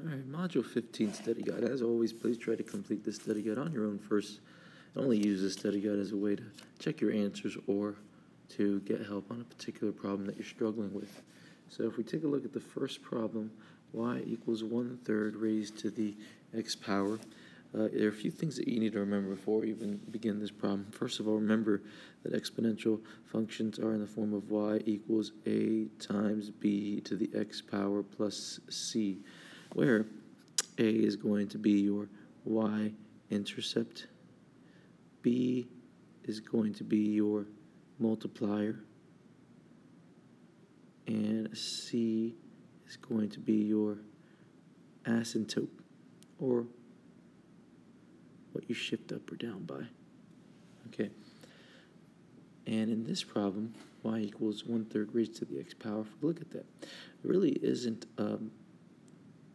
Alright, Module 15 study guide. As always, please try to complete the study guide on your own first. Only use the study guide as a way to check your answers or to get help on a particular problem that you're struggling with. So if we take a look at the first problem, y equals 1/3 raised to the x power. There are a few things that you need to remember before you even begin this problem. First of all, remember that exponential functions are in the form of y equals a times b to the x power plus c, where a is going to be your y-intercept, b is going to be your multiplier, and c is going to be your asymptote, or what you shift up or down by. Okay. And in this problem, y equals 1/3 raised to the x power. If we look at that, there really isn't a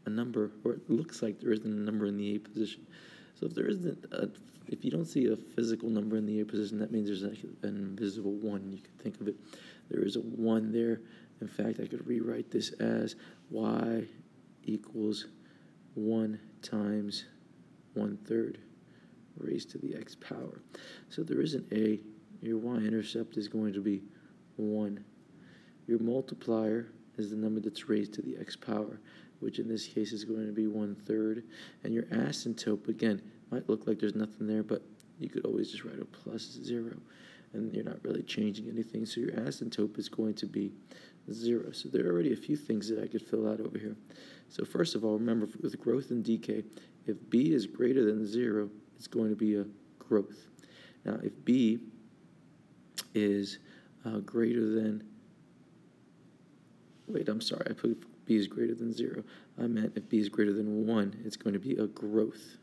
number, or it looks like there isn't a number in the a position. So if you don't see a physical number in the a position, that means there's like an invisible 1. You can think of it. There is a 1 there. In fact, I could rewrite this as y equals 1 times 1/3 raised to the x power. So there is an a. Your y-intercept is going to be 1. Your multiplier is the number that's raised to the x power, which in this case is going to be 1/3. And your asymptote, again, might look like there's nothing there, but you could always just write a plus 0, and you're not really changing anything. So your asymptote is going to be 0. So there are already a few things that I could fill out over here. So first of all, remember, with growth and decay, if b is greater than 0, it's going to be a growth. Now, if b is greater than, I put b is greater than 0. I meant if b is greater than 1, it's going to be a growth.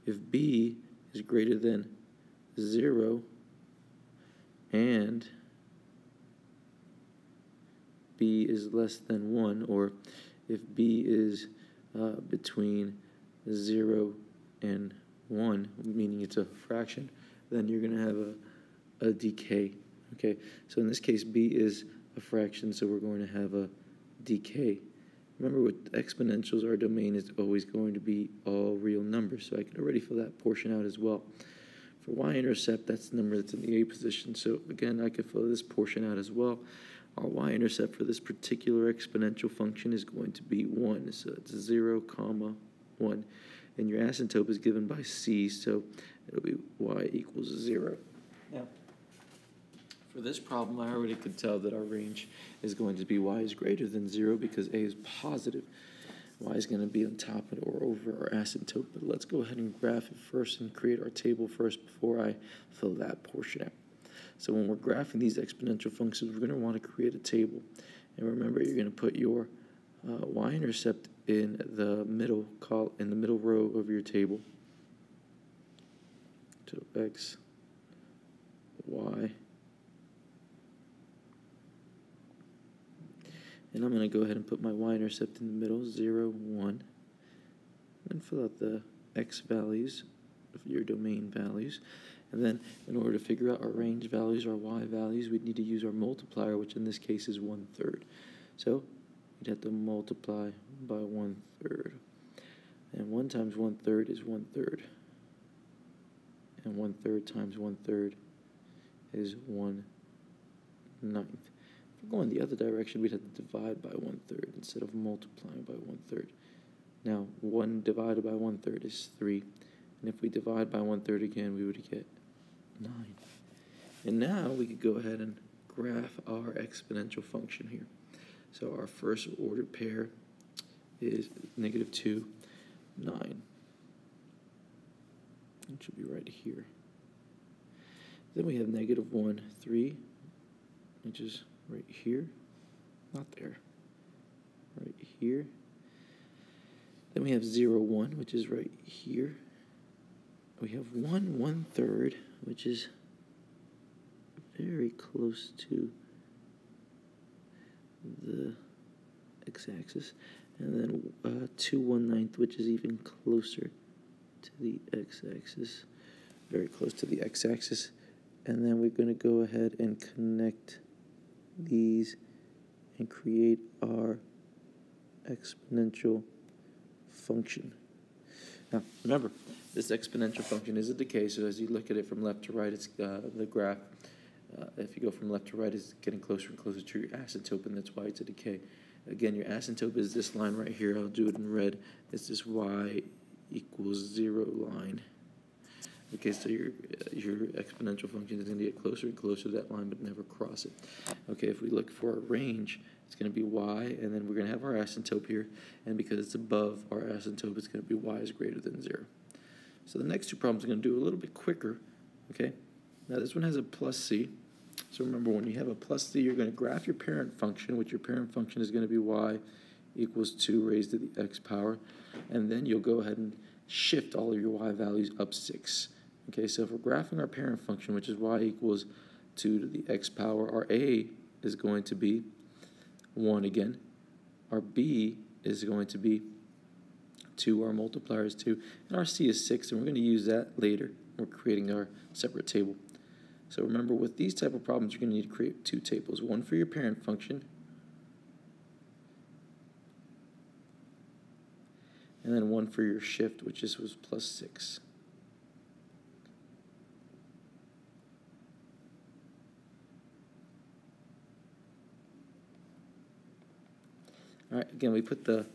If b is greater than 0 and b is less than 1, or if b is between 0 and 1, meaning it's a fraction, then you're going to have a decay. Okay, so in this case, b is a fraction, so we're going to have a decay. Remember, with exponentials, our domain is always going to be all real numbers, so I can already fill that portion out as well. For y-intercept, that's the number that's in the a position, so again, I can fill this portion out as well. Our y-intercept for this particular exponential function is going to be 1, so it's 0, 1. And your asymptote is given by c, so it'll be y equals 0. Now, for this problem, I already could tell that our range is going to be y is greater than 0 because a is positive. Y is going to be on top of or over our asymptote. But let's go ahead and graph it first and create our table first before I fill that portion out. So when we're graphing these exponential functions, we're going to want to create a table. And remember, you're going to put your y-intercept in the middle row of your table. So x, y. And I'm going to go ahead and put my y-intercept in the middle, 0, 1. And fill out the x values of your domain values. And then in order to figure out our range values, our y values, we'd need to use our multiplier, which in this case is 1/3. So you'd have to multiply by 1/3. And 1 times 1/3 is 1/3. And 1/3 times 1/3 is 1/9. If we're going the other direction, we'd have to divide by 1/3 instead of multiplying by 1/3. Now, 1 divided by 1/3 is 3. And if we divide by 1/3 again, we would get 9. And now we could go ahead and graph our exponential function here. So our first order pair is -2, 9. It should be right here. Then we have -1, 3, which is right here. Not there. Right here. Then we have 0, 1, which is right here. We have 1, 1/3, which is very close to the x-axis, and then 2, 1/9, which is even closer to the x-axis, very close to the x-axis. And then we're going to go ahead and connect these and create our exponential function. Now, remember, this exponential function is a decay, so as you look at it from left to right, it's the graph. If you go from left to right, it's getting closer and closer to your asymptote, and that's why it's a decay. Again, your asymptote is this line right here. I'll do it in red. It's this y equals 0 line. Okay, so your exponential function is going to get closer and closer to that line, but never cross it. Okay, if we look for a range, it's going to be y, and then we're going to have our asymptote here, and because it's above our asymptote, it's going to be y is greater than 0. So the next two problems are going to do a little bit quicker. Okay, now this one has a plus c. So remember, when you have a plus c, you're going to graph your parent function, which your parent function is going to be y equals 2 raised to the x power, and then you'll go ahead and shift all of your y values up 6. Okay, so if we're graphing our parent function, which is y equals 2 to the x power, our a is going to be 1 again. Our b is going to be 2, our multiplier is 2, and our c is 6, and we're going to use that later. We're creating our separate table. So remember, with these type of problems, you're going to need to create 2 tables, one for your parent function, and then one for your shift, which was plus 6. All right, again, we put the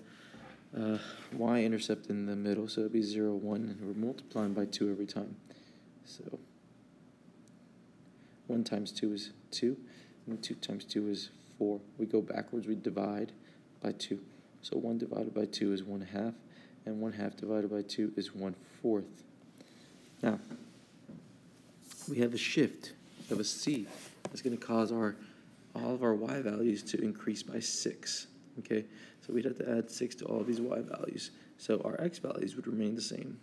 y-intercept in the middle, so it'd be 0, 1, and we're multiplying by 2 every time. So 1 times 2 is 2, and 2 times 2 is 4. We go backwards, we divide by 2. So 1 divided by 2 is 1/2, and 1/2 divided by 2 is 1/4. Now, we have a shift of a c. That's going to cause all of our y values to increase by 6. Okay, so we'd have to add 6 to all these y values. So our x values would remain the same,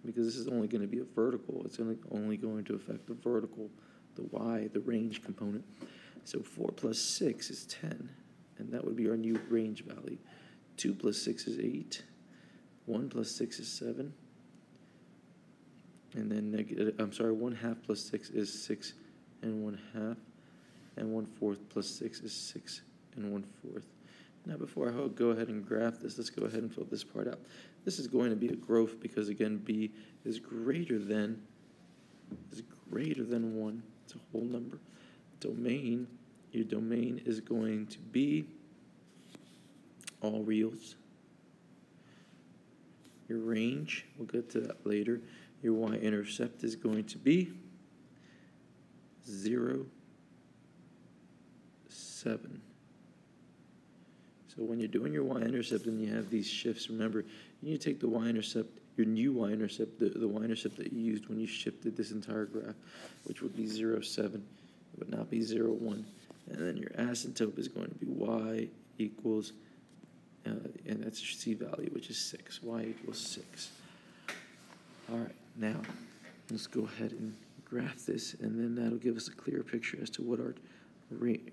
because this is only going to be a vertical. It's only going to affect the vertical, the y, the range component. So 4 plus 6 is 10, and that would be our new range value. 2 plus 6 is 8. 1 plus 6 is 7. And then 1/2 plus 6 is 6 and 1/2. And 1/4 plus 6 is 6 and 1/4. Now, before I go ahead and graph this, let's go ahead and fill this part out. This is going to be a growth because, again, b is greater than 1. It's a whole number. Domain, your domain is going to be all reals. Your range, we'll get to that later. Your y-intercept is going to be 0, 7. So when you're doing your y-intercept and you have these shifts, remember, you need to take the y-intercept, your new y-intercept, the y-intercept that you used when you shifted this entire graph, which would be 0, 7. It would not be 0, 1. And then your asymptote is going to be y equals, and that's your c value, which is 6. Y equals 6. All right, now let's go ahead and graph this, and then that'll give us a clearer picture as to what our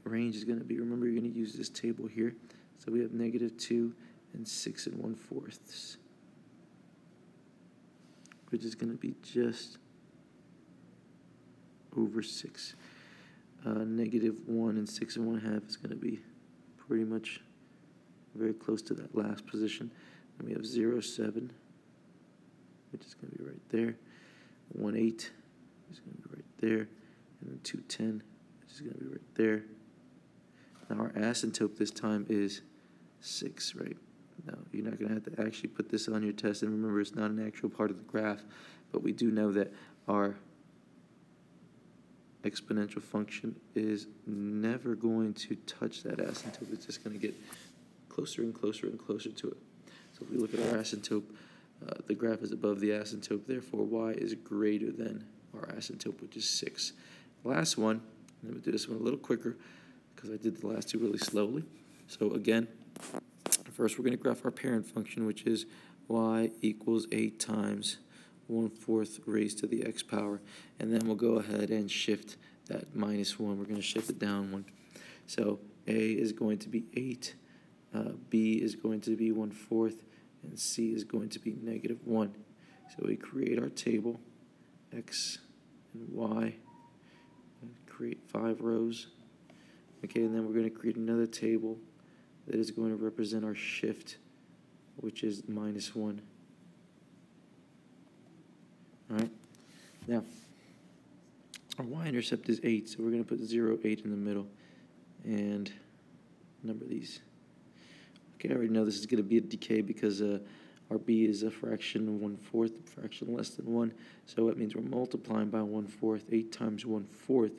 range is going to be. Remember, you're going to use this table here. So we have -2 and 6 1/4, which is going to be just over 6. -1 and 6 1/2 is going to be pretty much very close to that last position. And we have 0, 7, which is going to be right there. 1, 8 is going to be right there. And then 2, 10, which is going to be right there. Now our asymptote this time is 6, right? Now you're not going to have to actually put this on your test, and remember, it's not an actual part of the graph, but we do know that our exponential function is never going to touch that asymptote. It's just going to get closer and closer and closer to it. So if we look at our asymptote, the graph is above the asymptote, therefore y is greater than our asymptote, which is 6. Last one, I'm going to do this one a little quicker because I did the last two really slowly. So again, first we're going to graph our parent function, which is y equals 8 times 1/4 raised to the x power, and then we'll go ahead and shift that -1. We're going to shift it down 1. So a is going to be 8, b is going to be 1/4, and c is going to be -1. So we create our table, x and y, and create 5 rows. Okay, and then we're going to create another table that is going to represent our shift, which is minus 1. All right. Now, our y-intercept is 8, so we're going to put 0, 8 in the middle, and number these. Okay, I already know this is going to be a decay because our b is a fraction 1/4, fraction less than 1, so that means we're multiplying by 1/4. 8 times 1/4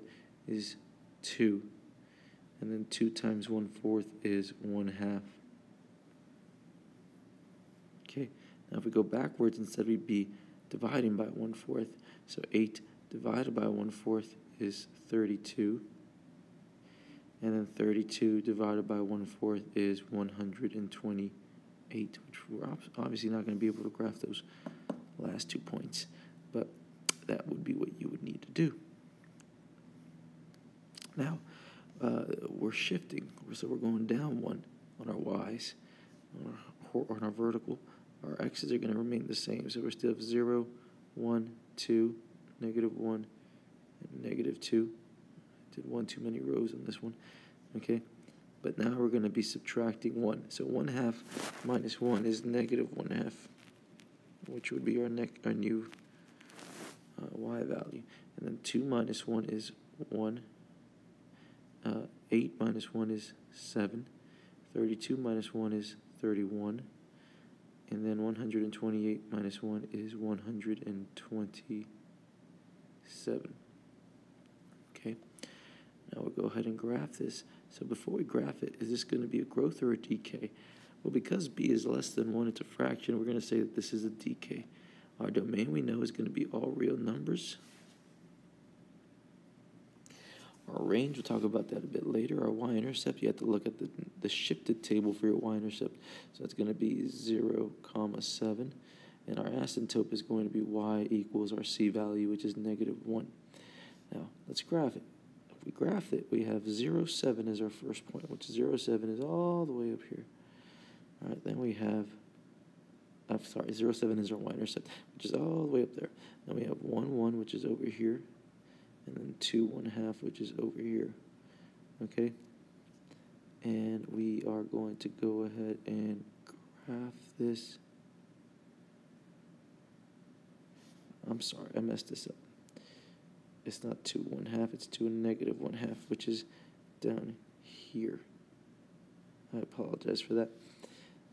is 2, and then 2 times 1/4 is 1/2. Okay, now if we go backwards, instead we'd be dividing by 1/4, so 8 divided by 1/4 is 32, and then 32 divided by 1/4 is 128, which we're obviously not going to be able to graph those last 2 points, but that would be what you would need to do. Now, we're shifting, so we're going down 1 on our y's. On our vertical, our x's are going to remain the same, so we still have 0, 1, 2, -1, and -2. Did one too many rows on this one. Okay, but now we're going to be subtracting 1. So 1/2 minus 1 is -1/2, which would be our new y value. And then 2 minus 1 is 1. 8 minus 1 is 7. 32 minus 1 is 31. And then 128 minus 1 is 127. Okay, now we'll go ahead and graph this. So before we graph it, is this going to be a growth or a decay? Well, because b is less than 1, it's a fraction, we're going to say that this is a decay. Our domain we know is going to be all real numbers. Our range, we'll talk about that a bit later. Our y-intercept, you have to look at the shifted table for your y-intercept. So it's going to be 0, 7. And our asymptote is going to be y equals our c value, which is -1. Now, let's graph it. If we graph it, we have 0, 7 as our first point, which 0, 7 is all the way up here. All right, then we have, 0, 7 is our y-intercept, which is all the way up there. Then we have 1, 1, which is over here. And then 2, 1/2, which is over here. Okay? And we are going to go ahead and graph this. I'm sorry, I messed this up. It's not 2, 1/2, it's 2 -1/2, which is down here. I apologize for that.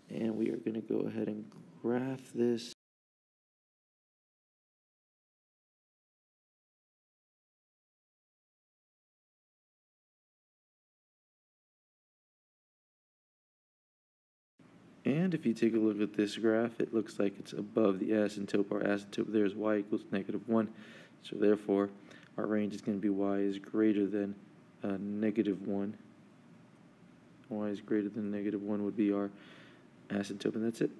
And we are going to go ahead and graph this. And if you take a look at this graph, it looks like it's above the asymptote. Our asymptote there is y equals -1. So therefore, our range is going to be y is greater than -1. Y is greater than -1 would be our asymptote, and that's it.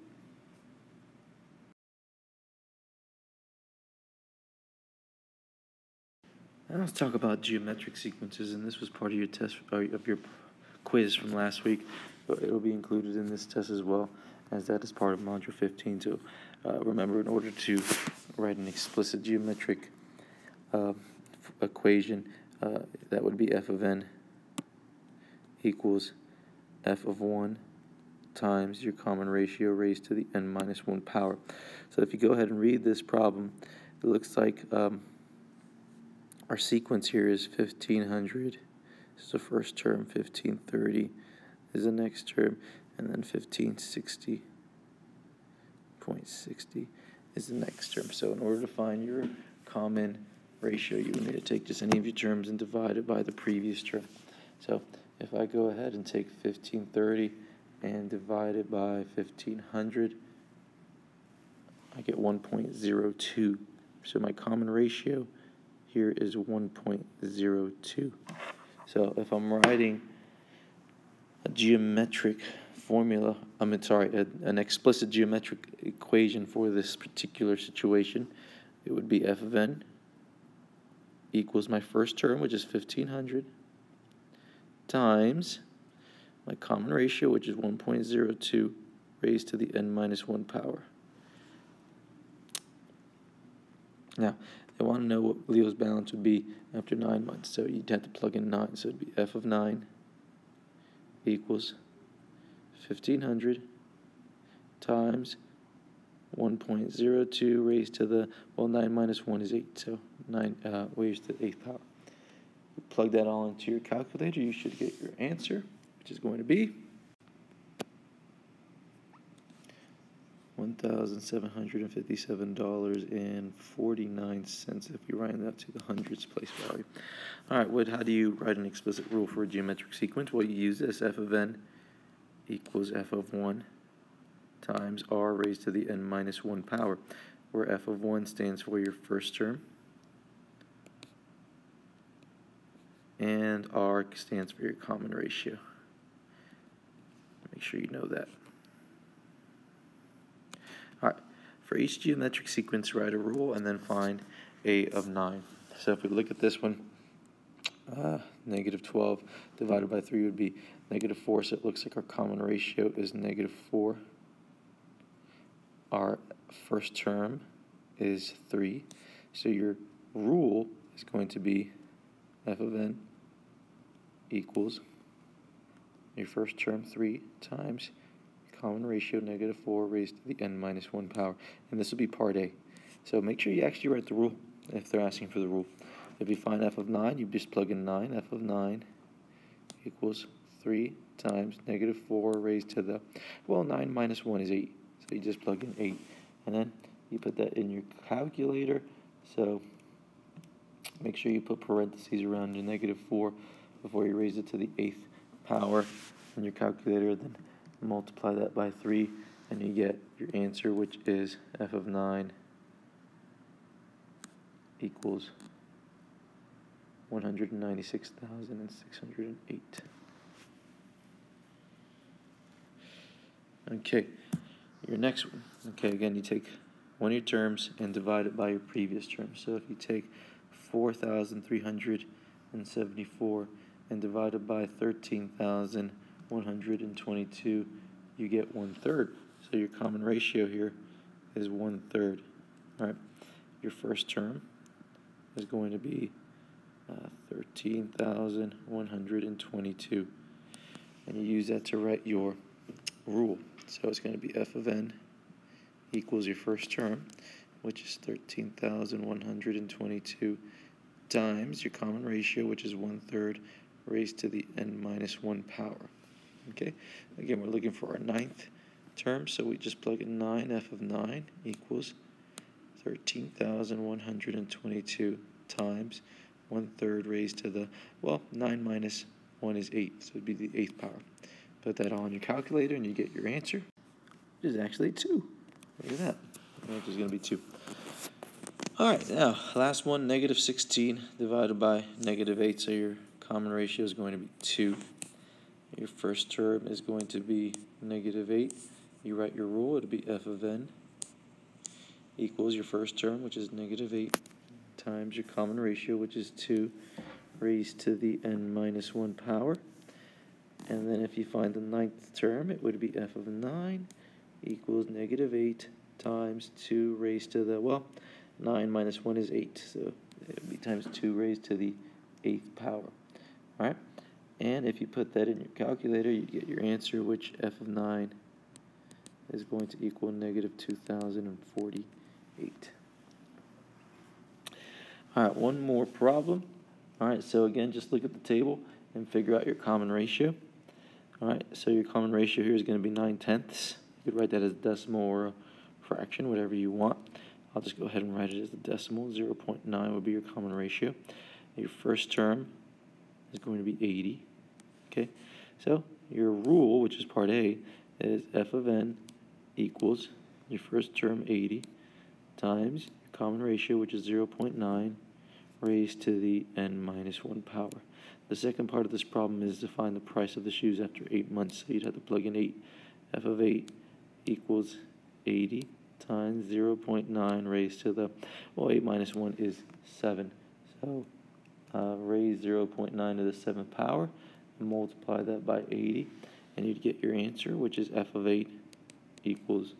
Now let's talk about geometric sequences, and this was part of your test, of your quiz from last week, but it will be included in this test as well, as that is part of module 15. So remember, in order to write an explicit geometric equation, that would be f of n equals f of 1 times your common ratio raised to the n minus 1 power. So if you go ahead and read this problem, it looks like our sequence here is 1500. This is the first term. 1530 is the next term, and then 1560.60 is the next term. So in order to find your common ratio, you would need to take just any of your terms and divide it by the previous term. So if I go ahead and take 1530 and divide it by 1500, I get 1.02. So my common ratio here is 1.02. So if I'm writing a geometric formula, an explicit geometric equation for this particular situation, it would be f of n equals my first term, which is 1500, times my common ratio, which is 1.02, raised to the n minus 1 power. Now, they want to know what Leo's balance would be after 9 months, so you'd have to plug in 9. So it'd be f of 9 equals 1500 times 1.02 raised to the, well, 9 minus 1 is 8, so 9 raised to the 8th power. You plug that all into your calculator, you should get your answer, which is going to be $1,757.49 if you write that to the hundreds place value. All right, how do you write an explicit rule for a geometric sequence? Well, you use this: f of n equals f of 1 times r raised to the n minus 1 power, where f of 1 stands for your first term, and r stands for your common ratio. Make sure you know that. All right, for each geometric sequence, write a rule and then find a of 9. So if we look at this one, negative 12 divided by 3 would be negative 4, so it looks like our common ratio is negative 4. Our first term is 3, so your rule is going to be f of n equals your first term 3 times common ratio negative 4 raised to the n minus 1 power, and this will be part A. So make sure you actually write the rule if they're asking for the rule. If you find f of 9, you just plug in 9. F of 9 equals 3 times negative 4 raised to the, well, 9 minus 1 is 8. So you just plug in 8. And then you put that in your calculator. So make sure you put parentheses around your negative 4 before you raise it to the 8th power in your calculator. Then multiply that by 3, and you get your answer, which is f of 9 equals 196,608. Okay, your next one. Okay, again, you take one of your terms and divide it by your previous term. So if you take 4,374 and divide it by 13,122, you get 1/3. So your common ratio here is 1/3. All right, your first term is going to be 13,122, and you use that to write your rule. So it's going to be f of n equals your first term, which is 13,122, times your common ratio, which is 1/3 raised to the n minus 1 power. Okay, again, we're looking for our 9th term, so we just plug in 9. F of 9 equals 13,122 times 1/3 raised to the, well, 9 minus 1 is 8, so it would be the 8th power. Put that all in your calculator and you get your answer, which is actually 2. Look at that. The answer is going to be 2. All right, now, last one, negative 16 divided by negative 8, so your common ratio is going to be 2. Your first term is going to be negative 8. You write your rule, it'll be f of n equals your first term, which is negative 8, times your common ratio, which is 2, raised to the n minus 1 power. And then if you find the 9th term, it would be f of 9 equals negative 8 times 2 raised to the, well, 9 minus 1 is 8, so it would be times 2 raised to the 8th power. All right? And if you put that in your calculator, you get your answer, which f of 9 is going to equal negative 2,048. All right, one more problem. All right, so again, just look at the table and figure out your common ratio. All right, so your common ratio here is going to be 9/10. You could write that as decimal or a fraction, whatever you want. I'll just go ahead and write it as a decimal. 0.9 would be your common ratio. Your first term is going to be 80. Okay, so your rule, which is part A, is f of n equals your first term 80 times your common ratio, which is 0.9 raised to the n minus 1 power. The second part of this problem is to find the price of the shoes after 8 months. So you'd have to plug in 8. F of 8 equals 80 times 0.9 raised to the, well, 8 minus 1 is 7. So raise 0.9 to the 7th power and multiply that by 80. And you'd get your answer, which is f of 8 equals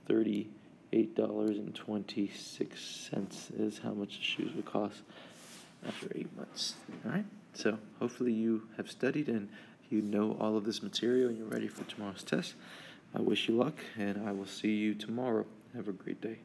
$38.26 is how much the shoes would cost after 8 months. All right? So hopefully you have studied and you know all of this material and you're ready for tomorrow's test. I wish you luck, and I will see you tomorrow. Have a great day.